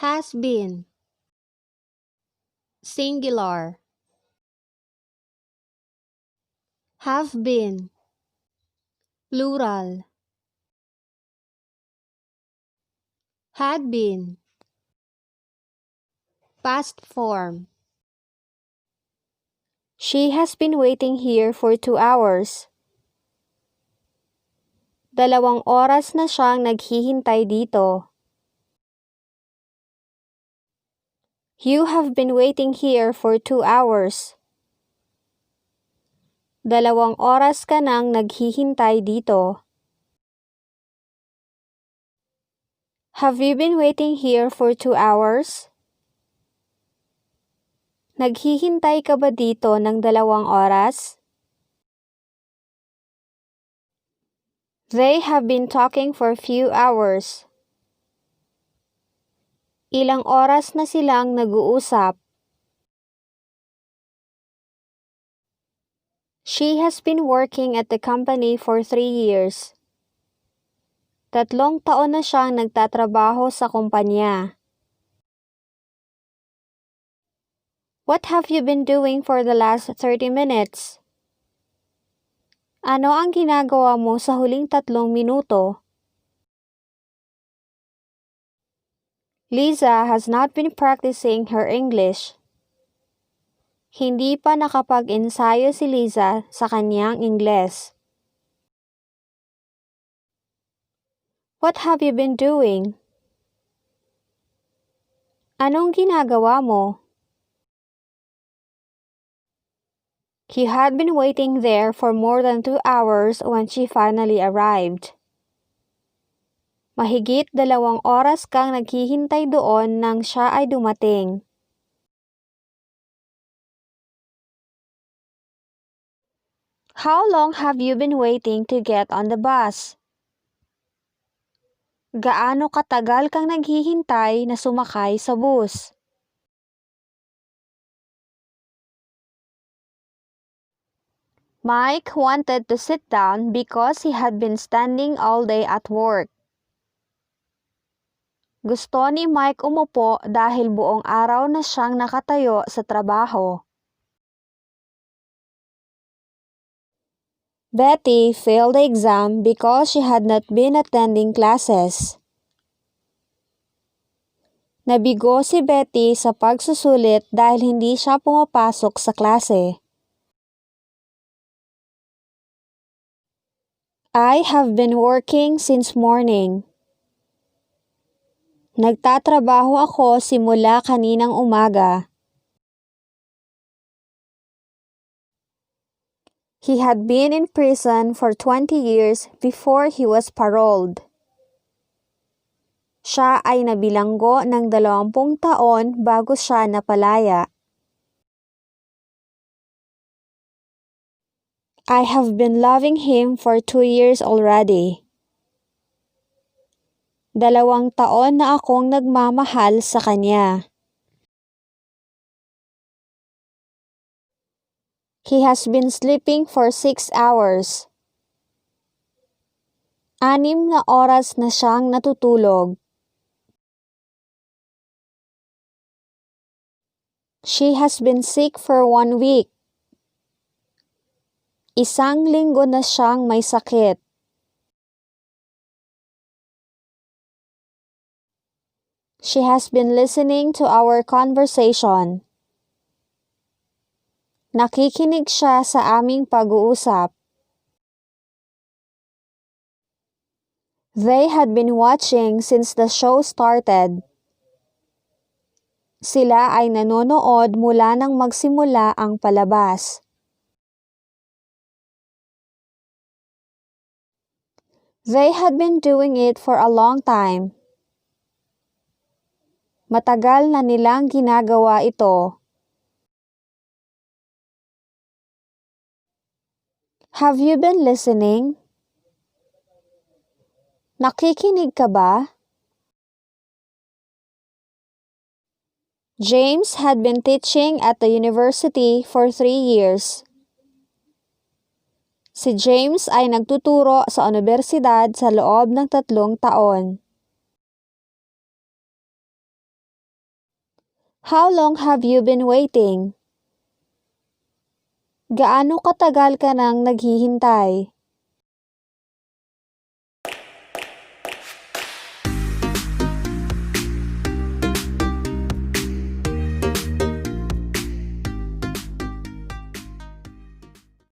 Has been. Singular. Have been. Plural. Had been. Past form. She has been waiting here for 2 hours. 2 oras na siyang naghihintay dito. You have been waiting here for 2 hours. 2 oras ka nang naghihintay dito. Have you been waiting here for 2 hours? Naghihintay ka ba dito ng 2 oras? They have been talking for a few hours. Ilang oras na silang nag-uusap. She has been working at the company for 3 years. 3 taon na siyang nagtatrabaho sa kumpanya. What have you been doing for the last 30 minutes? Ano ang ginagawa mo sa huling 3 minuto? Lisa has not been practicing her English. Hindi pa nakapag-ensayo si Lisa sa kanyang Ingles. What have you been doing? Anong ginagawa mo? He had been waiting there for more than 2 hours when she finally arrived. Mahigit 2 oras kang naghihintay doon nang siya ay dumating. How long have you been waiting to get on the bus? Gaano katagal kang naghihintay na sumakay sa bus? Mike wanted to sit down because he had been standing all day at work. Gusto ni Mike umupo dahil buong araw na siyang nakatayo sa trabaho. Betty failed the exam because she had not been attending classes. Nabigo si Betty sa pagsusulit dahil hindi siya pumapasok sa klase. I have been working since morning. Nagtatrabaho ako simula kaninang umaga. He had been in prison for 20 years before he was paroled. Siya ay nabilanggo ng 20 taon bago siya napalaya. I have been loving him for 2 years already. 2 taon na akong nagmamahal sa kanya. He has been sleeping for 6 hours. 6 na oras na siyang natutulog. She has been sick for 1 week. 1 linggo na siyang may sakit. She has been listening to our conversation. Nakikinig siya sa aming pag-uusap. They had been watching since the show started. Sila ay nanonood mula nang magsimula ang palabas. They had been doing it for a long time. Matagal na nilang ginagawa ito. Have you been listening? Nakikinig ka ba? James had been teaching at the university for 3 years. Si James ay nagtuturo sa unibersidad sa loob ng 3 taon. How long have you been waiting? Gaano katagal ka nang naghihintay?